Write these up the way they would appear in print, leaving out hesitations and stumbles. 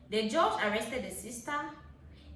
The judge arrested the sister.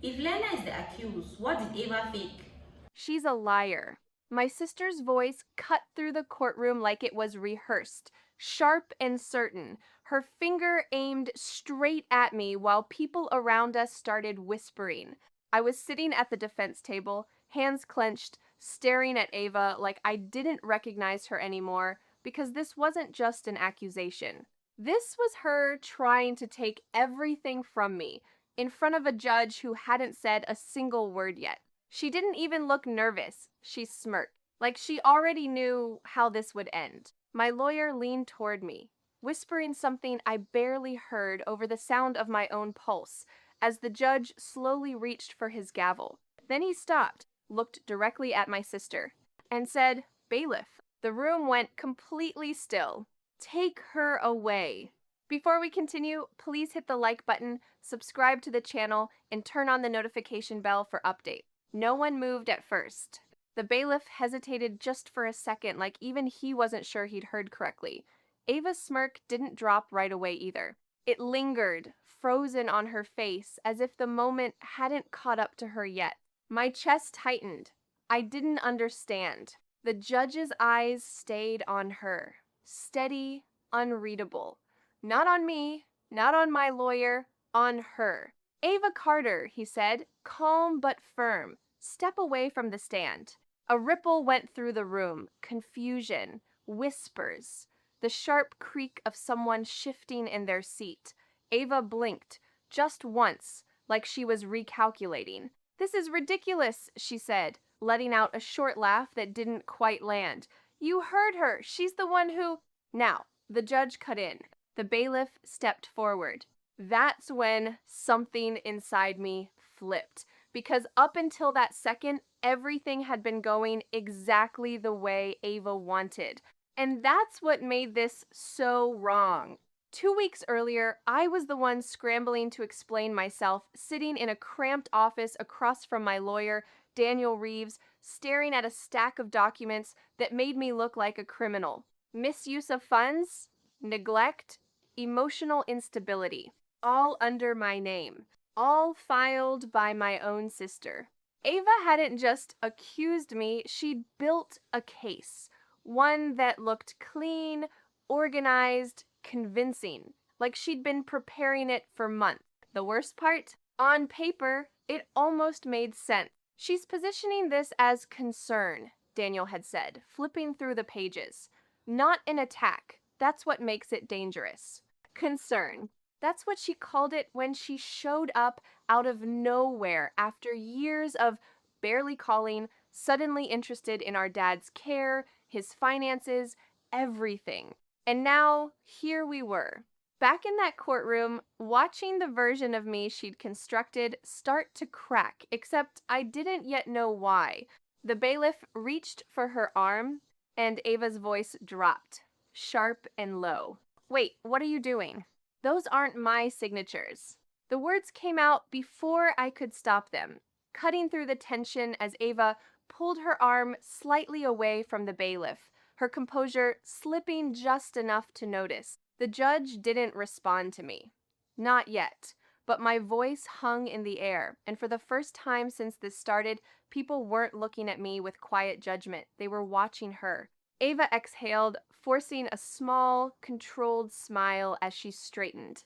If Lena is the accused, what did Ava fake? She's a liar. My sister's voice cut through the courtroom like it was rehearsed, sharp and certain, her finger aimed straight at me while people around us started whispering. I was sitting at the defense table, hands clenched, staring at Ava like I didn't recognize her anymore because this wasn't just an accusation. This was her trying to take everything from me in front of a judge who hadn't said a single word yet. She didn't even look nervous. She smirked, like she already knew how this would end. My lawyer leaned toward me, whispering something I barely heard over the sound of my own pulse, as the judge slowly reached for his gavel. Then he stopped, looked directly at my sister, and said, "Bailiff." The room went completely still. "Take her away." Before we continue, please hit the like button, subscribe to the channel, and turn on the notification bell for updates. No one moved at first. The bailiff hesitated just for a second, like even he wasn't sure he'd heard correctly. Ava's smirk didn't drop right away either. It lingered, frozen on her face, as if the moment hadn't caught up to her yet. My chest tightened. I didn't understand. The judge's eyes stayed on her, steady, unreadable. Not on me, not on my lawyer, on her. "Ava Carter," he said, calm but firm. "Step away from the stand." A ripple went through the room, confusion, whispers, the sharp creak of someone shifting in their seat. Ava blinked, just once, like she was recalculating. "This is ridiculous," she said, letting out a short laugh that didn't quite land. "You heard her. She's the one who—" Now, the judge cut in. The bailiff stepped forward. That's when something inside me flipped, because up until that second, everything had been going exactly the way Ava wanted. And that's what made this so wrong. 2 weeks earlier, I was the one scrambling to explain myself, sitting in a cramped office across from my lawyer, Daniel Reeves, staring at a stack of documents that made me look like a criminal. Misuse of funds, neglect, emotional instability. All under my name, all filed by my own sister. Ava hadn't just accused me, she'd built a case, one that looked clean, organized, convincing, like she'd been preparing it for months. The worst part? On paper, it almost made sense. "She's positioning this as concern," Daniel had said, flipping through the pages. "Not an attack. That's what makes it dangerous." Concern. That's what she called it when she showed up out of nowhere after years of barely calling, suddenly interested in our dad's care, his finances, everything. And now, here we were, back in that courtroom, watching the version of me she'd constructed start to crack, except I didn't yet know why. The bailiff reached for her arm, and Ava's voice dropped, sharp and low. "Wait, what are you doing?" "Those aren't my signatures." The words came out before I could stop them, cutting through the tension as Ava pulled her arm slightly away from the bailiff, her composure slipping just enough to notice. The judge didn't respond to me. Not yet, but my voice hung in the air, and for the first time since this started, people weren't looking at me with quiet judgment. They were watching her. Ava exhaled, forcing a small, controlled smile as she straightened.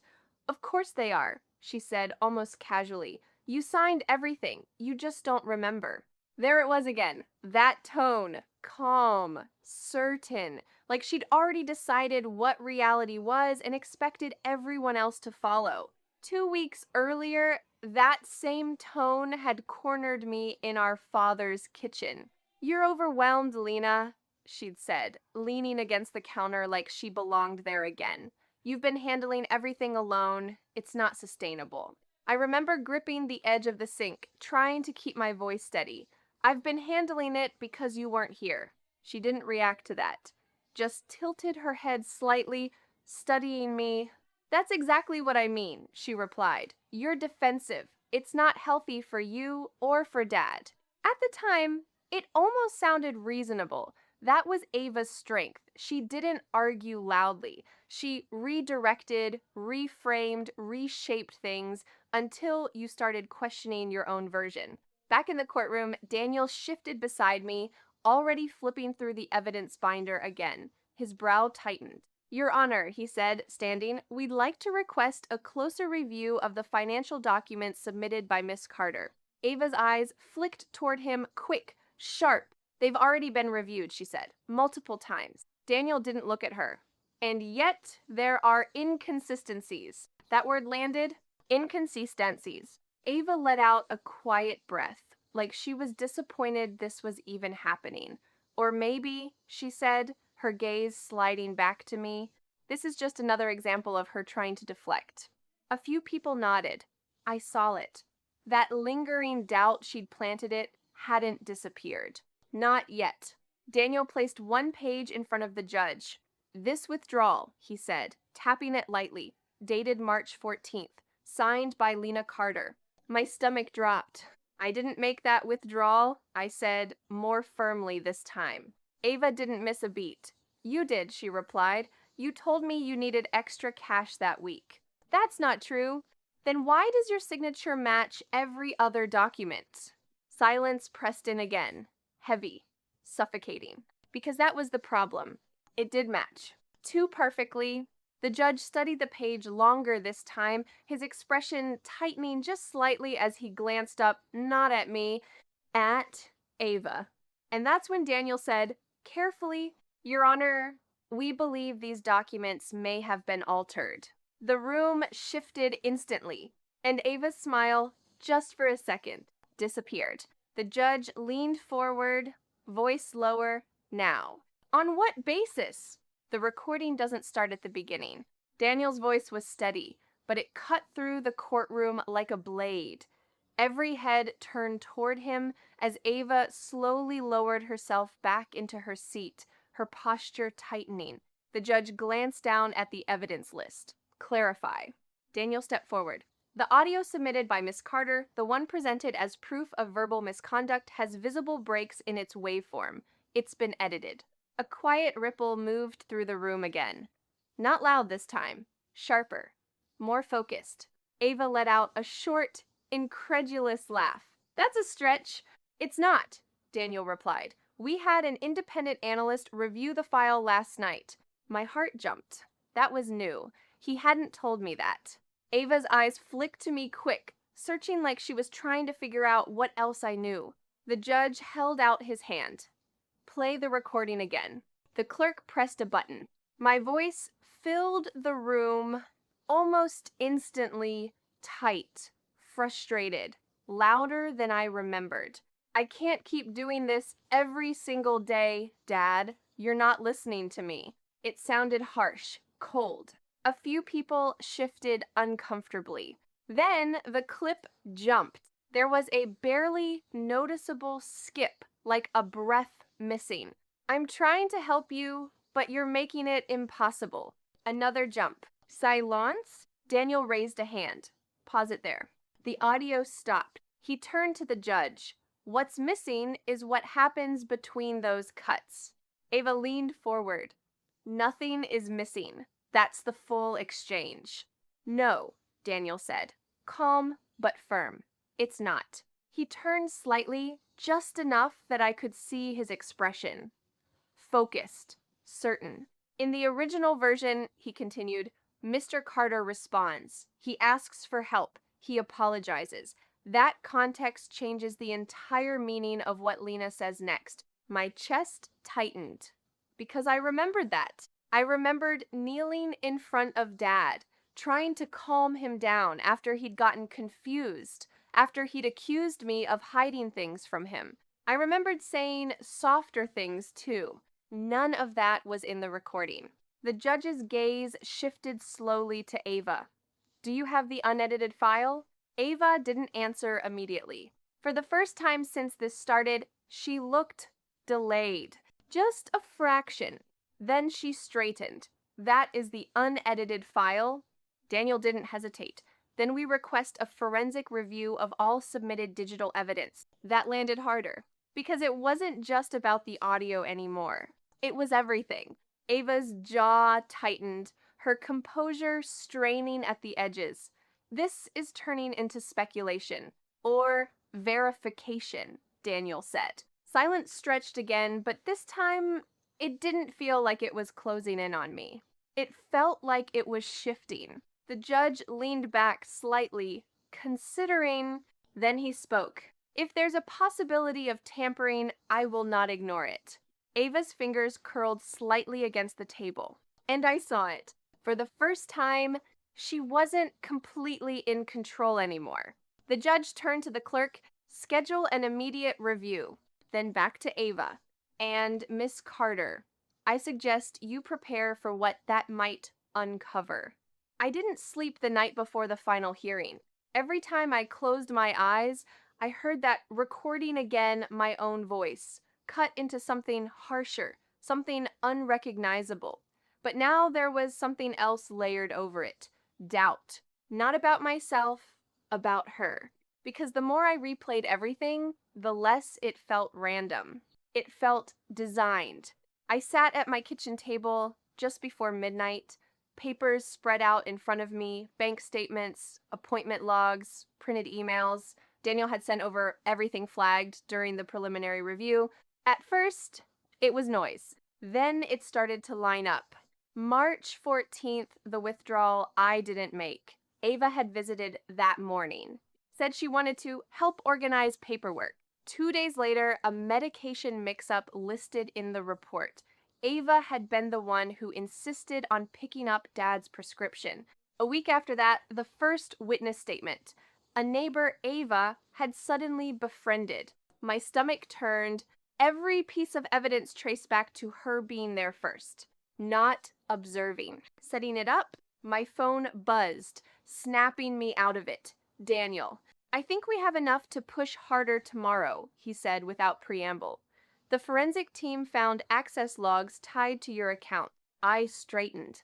"Of course they are," she said almost casually. "You signed everything. You just don't remember." There it was again. That tone. Calm. Certain. Like she'd already decided what reality was and expected everyone else to follow. 2 weeks earlier, that same tone had cornered me in our father's kitchen. "You're overwhelmed, Lena," she'd said, leaning against the counter like she belonged there again. "You've been handling everything alone. It's not sustainable." I remember gripping the edge of the sink, trying to keep my voice steady. "I've been handling it because you weren't here." She didn't react to that, just tilted her head slightly, studying me. "That's exactly what I mean," she replied. "You're defensive. It's not healthy for you or for Dad." At the time, it almost sounded reasonable. That was Ava's strength. She didn't argue loudly. She redirected, reframed, reshaped things until you started questioning your own version. Back in the courtroom, Daniel shifted beside me, already flipping through the evidence binder again. His brow tightened. Your Honor, he said, standing, we'd like to request a closer review of the financial documents submitted by Miss Carter. Ava's eyes flicked toward him, quick, sharp. They've already been reviewed, she said, multiple times. Daniel didn't look at her. And yet there are inconsistencies. That word landed? Inconsistencies. Ava let out a quiet breath, like she was disappointed this was even happening. Or maybe, she said, her gaze sliding back to me, this is just another example of her trying to deflect. A few people nodded. I saw it. That lingering doubt she'd planted it hadn't disappeared. Not yet. Daniel placed one page in front of the judge. This withdrawal, he said, tapping it lightly, dated March 14th, signed by Lena Carter. My stomach dropped. I didn't make that withdrawal, I said, more firmly this time. Ava didn't miss a beat. You did, she replied. You told me you needed extra cash that week. That's not true. Then why does your signature match every other document? Silence pressed in again. Heavy. Suffocating. Because that was the problem. It did match. Too perfectly. The judge studied the page longer this time, his expression tightening just slightly as he glanced up, not at me, at Ava. And that's when Daniel said, carefully, Your Honor, we believe these documents may have been altered. The room shifted instantly, and Ava's smile, just for a second, disappeared. The judge leaned forward, voice lower, now. On what basis? The recording doesn't start at the beginning. Daniel's voice was steady, but it cut through the courtroom like a blade. Every head turned toward him as Ava slowly lowered herself back into her seat, her posture tightening. The judge glanced down at the evidence list. Clarify. Daniel stepped forward. The audio submitted by Miss Carter, the one presented as proof of verbal misconduct, has visible breaks in its waveform. It's been edited. A quiet ripple moved through the room again. Not loud this time. Sharper. More focused. Ava let out a short, incredulous laugh. That's a stretch. It's not, Daniel replied. We had an independent analyst review the file last night. My heart jumped. That was new. He hadn't told me that. Ava's eyes flicked to me quick, searching like she was trying to figure out what else I knew. The judge held out his hand. Play the recording again. The clerk pressed a button. My voice filled the room almost instantly, tight, frustrated, louder than I remembered. I can't keep doing this every single day, Dad. You're not listening to me. It sounded harsh, cold. A few people shifted uncomfortably. Then the clip jumped. There was a barely noticeable skip, like a breath missing. I'm trying to help you, but you're making it impossible. Another jump. Silence? Daniel raised a hand. Pause it there. The audio stopped. He turned to the judge. What's missing is what happens between those cuts. Ava leaned forward. Nothing is missing. That's the full exchange. No, Daniel said. Calm but firm. It's not. He turned slightly, just enough that I could see his expression. Focused. Certain. In the original version, he continued, Mr. Carter responds. He asks for help. He apologizes. That context changes the entire meaning of what Lena says next. My chest tightened. Because I remembered that. I remembered kneeling in front of Dad, trying to calm him down after he'd gotten confused, after he'd accused me of hiding things from him. I remembered saying softer things, too. None of that was in the recording. The judge's gaze shifted slowly to Ava. Do you have the unedited file? Ava didn't answer immediately. For the first time since this started, she looked delayed. Just a fraction. Then she straightened. That is the unedited file? Daniel didn't hesitate. Then we request a forensic review of all submitted digital evidence. That landed harder. because it wasn't just about the audio anymore. It was everything. Ava's jaw tightened, her composure straining at the edges. This is turning into speculation, or verification, Daniel said. Silence stretched again, but this time it didn't feel like it was closing in on me. It felt like it was shifting. The judge leaned back slightly, considering. Then he spoke. If there's a possibility of tampering, I will not ignore it. Ava's fingers curled slightly against the table, and I saw it. For the first time, she wasn't completely in control anymore. The judge turned to the clerk, schedule an immediate review, then back to Ava. And Miss Carter, I suggest you prepare for what that might uncover. I didn't sleep the night before the final hearing. Every time I closed my eyes, I heard that recording again my own voice, cut into something harsher, something unrecognizable. But now there was something else layered over it. Doubt. Not about myself, about her. Because the more I replayed everything, the less it felt random. It felt designed. I sat at my kitchen table just before midnight, papers spread out in front of me, bank statements, appointment logs, printed emails. Daniel had sent over everything flagged during the preliminary review. At first, it was noise. Then it started to line up. March 14th, the withdrawal I didn't make. Ava had visited that morning. Said she wanted to help organize paperwork. 2 days later, a medication mix-up listed in the report. Ava had been the one who insisted on picking up Dad's prescription. A week after that, the first witness statement. A neighbor Ava had suddenly befriended. My stomach turned. Every piece of evidence traced back to her being there first. Not observing. Setting it up, my phone buzzed, snapping me out of it. Daniel. I think we have enough to push harder tomorrow, he said without preamble. The forensic team found access logs tied to your account. I straightened.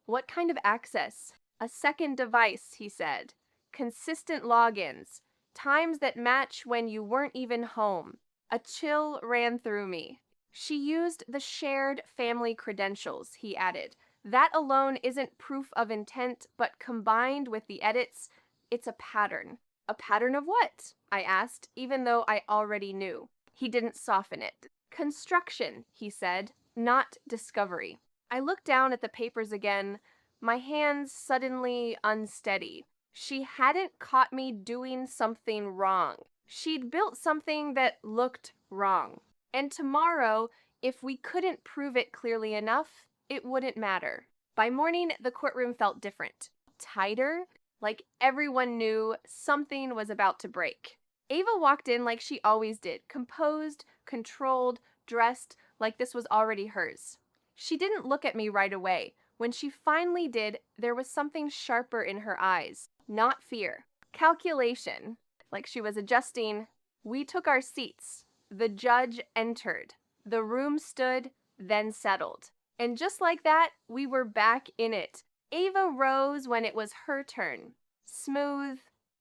What kind of access? A second device, he said. Consistent logins. Times that match when you weren't even home. A chill ran through me. She used the shared family credentials, he added. That alone isn't proof of intent, but combined with the edits, it's a pattern. A pattern of what? I asked, even though I already knew. He didn't soften it. Construction, he said, not discovery. I looked down at the papers again, my hands suddenly unsteady. She hadn't caught me doing something wrong. She'd built something that looked wrong. And tomorrow, if we couldn't prove it clearly enough, it wouldn't matter. By morning, the courtroom felt different. Tighter, like everyone knew something was about to break. Ava walked in like she always did, composed, controlled, dressed like this was already hers. She didn't look at me right away. When she finally did, there was something sharper in her eyes. Not fear. Calculation. Like she was adjusting. We took our seats. The judge entered. The room stood, then settled. And just like that, we were back in it. Ava rose when it was her turn. Smooth,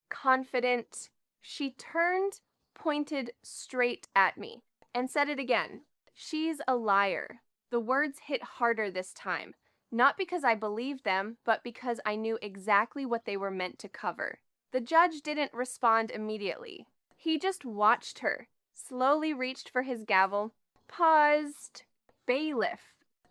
confident. She turned, pointed straight at me, and said it again. She's a liar. The words hit harder this time. Not because I believed them, but because I knew exactly what they were meant to cover. The judge didn't respond immediately. He just watched her, slowly reached for his gavel, paused. Bailiff.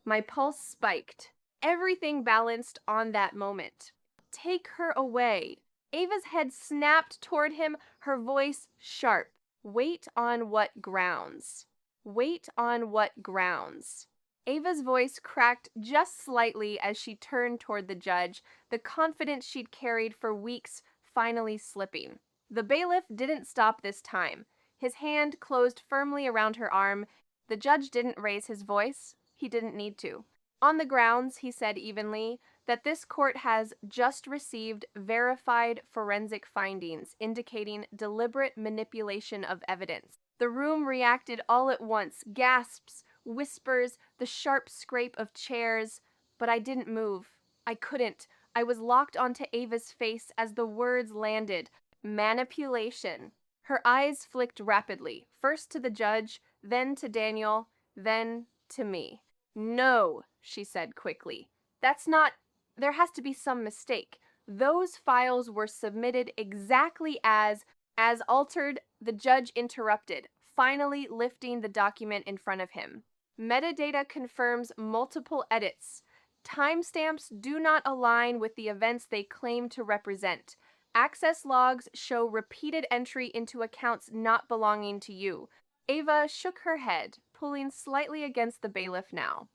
My pulse spiked. Everything balanced on that moment. Take her away. Ava's head snapped toward him, her voice sharp. Wait on what grounds? Wait on what grounds? Ava's voice cracked just slightly as she turned toward the judge, the confidence she'd carried for weeks finally slipping. The bailiff didn't stop this time. His hand closed firmly around her arm. The judge didn't raise his voice. He didn't need to. On the grounds, he said evenly, that this court has just received verified forensic findings indicating deliberate manipulation of evidence. The room reacted all at once, gasps, whispers, the sharp scrape of chairs, but I didn't move. I couldn't. I was locked onto Ava's face as the words landed. Manipulation. Her eyes flicked rapidly, first to the judge, then to Daniel, then to me. No, she said quickly. That's not. There has to be some mistake. Those files were submitted exactly as altered, the judge interrupted, finally lifting the document in front of him. Metadata confirms multiple edits. Timestamps do not align with the events they claim to represent. Access logs show repeated entry into accounts not belonging to you. Ava shook her head, pulling slightly against the bailiff now.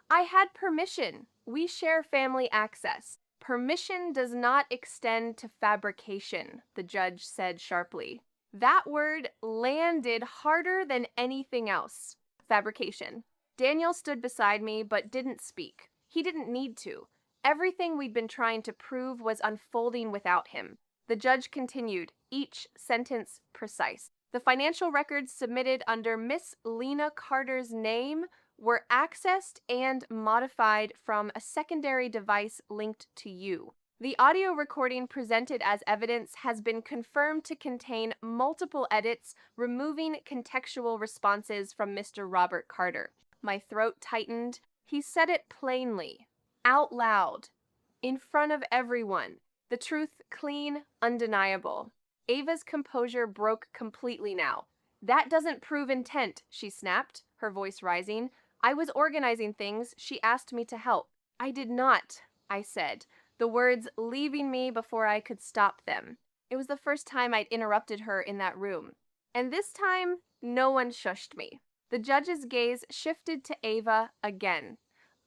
I had permission. We share family access. Permission does not extend to fabrication, the judge said sharply. That word landed harder than anything else. Fabrication. Daniel stood beside me but didn't speak. He didn't need to. Everything we'd been trying to prove was unfolding without him. The judge continued, each sentence precise. The financial records submitted under Miss Lena Carter's name were accessed and modified from a secondary device linked to you. The audio recording presented as evidence has been confirmed to contain multiple edits, removing contextual responses from Mr. Robert Carter. My throat tightened. He said it plainly, out loud, in front of everyone. The truth clean, undeniable. Ava's composure broke completely now. That doesn't prove intent, she snapped, her voice rising. I was organizing things. She asked me to help. I did not, I said, the words leaving me before I could stop them. It was the first time I'd interrupted her in that room. And this time, no one shushed me. The judge's gaze shifted to Ava again.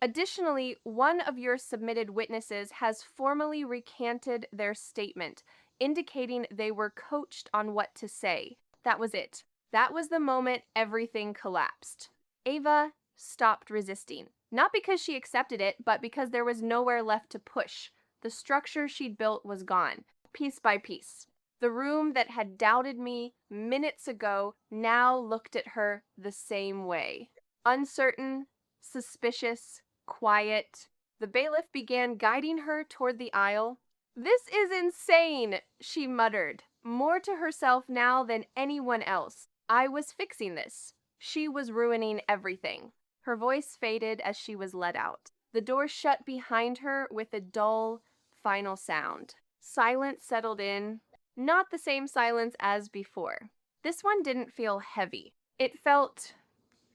Additionally, one of your submitted witnesses has formally recanted their statement, indicating they were coached on what to say. That was it. That was the moment everything collapsed. Ava stopped resisting. Not because she accepted it, but because there was nowhere left to push. The structure she'd built was gone, piece by piece. The room that had doubted me minutes ago now looked at her the same way. Uncertain, suspicious, quiet. The bailiff began guiding her toward the aisle. This is insane, she muttered, more to herself now than anyone else. I was fixing this. She was ruining everything. Her voice faded as she was let out. The door shut behind her with a dull, final sound. Silence settled in. Not the same silence as before. This one didn't feel heavy. It felt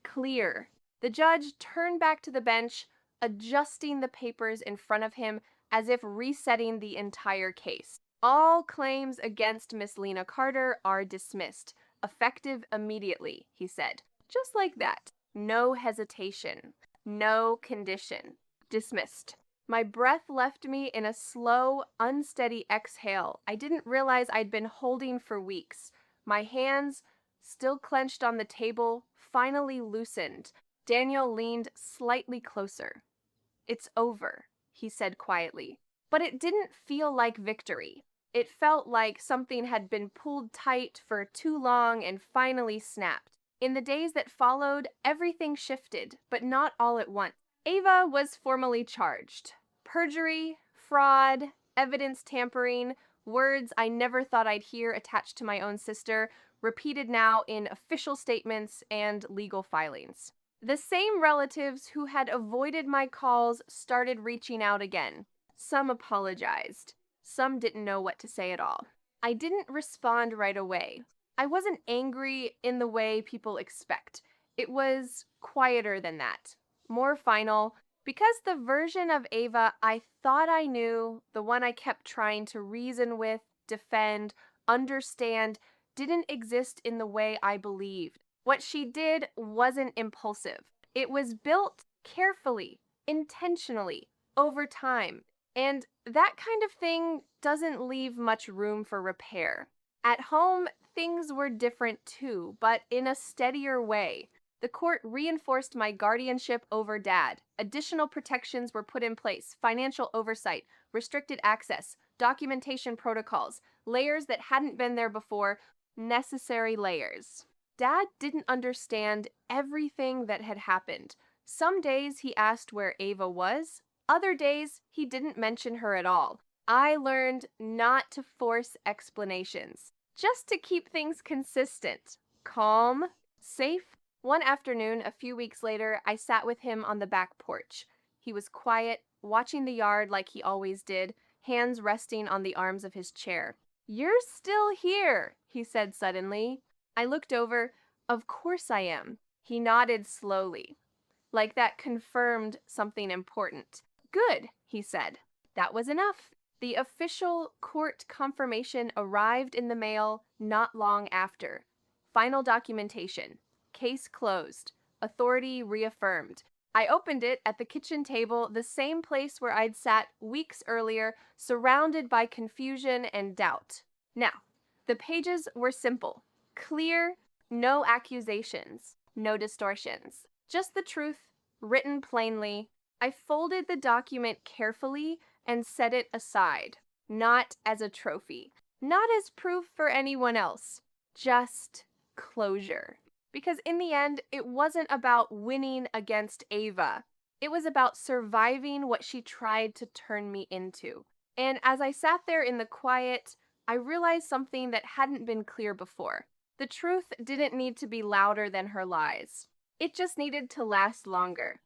clear. The judge turned back to the bench, adjusting the papers in front of him as if resetting the entire case. All claims against Miss Lena Carter are dismissed, effective immediately, he said. Just like that. No hesitation. No condition. Dismissed. My breath left me in a slow, unsteady exhale I didn't realize I'd been holding for weeks. My hands, still clenched on the table, finally loosened. Daniel leaned slightly closer. It's over, he said quietly. But it didn't feel like victory. It felt like something had been pulled tight for too long and finally snapped. In the days that followed, everything shifted, but not all at once. Ava was formally charged. Perjury, fraud, evidence tampering, words I never thought I'd hear attached to my own sister, repeated now in official statements and legal filings. The same relatives who had avoided my calls started reaching out again. Some apologized. Some didn't know what to say at all. I didn't respond right away. I wasn't angry in the way people expect. It was quieter than that. More final, because the version of Ava I thought I knew, the one I kept trying to reason with, defend, understand, didn't exist in the way I believed. What she did wasn't impulsive. It was built carefully, intentionally, over time. And that kind of thing doesn't leave much room for repair. At home, things were different too, but in a steadier way. The court reinforced my guardianship over Dad. Additional protections were put in place, financial oversight, restricted access, documentation protocols, layers that hadn't been there before, necessary layers. Dad didn't understand everything that had happened. Some days he asked where Ava was. Other days he didn't mention her at all. I learned not to force explanations. just to keep things consistent, calm, safe. One afternoon, a few weeks later, I sat with him on the back porch. He was quiet, watching the yard like he always did, hands resting on the arms of his chair. "You're still here," he said suddenly. I looked over. "Of course I am." He nodded slowly, like that confirmed something important. "Good," he said. That was enough. The official court confirmation arrived in the mail not long after. Final documentation. Case closed. Authority reaffirmed. I opened it at the kitchen table, the same place where I'd sat weeks earlier, surrounded by confusion and doubt. Now, the pages were simple, clear, no accusations, no distortions. Just the truth, written plainly. I folded the document carefully and set it aside, not as a trophy, not as proof for anyone else, just closure. Because in the end, it wasn't about winning against Ava. It was about surviving what she tried to turn me into. And as I sat there in the quiet, I realized something that hadn't been clear before. The truth didn't need to be louder than her lies. It just needed to last longer.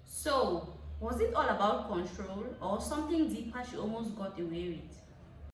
So, was it all about control or something deeper she almost got away with?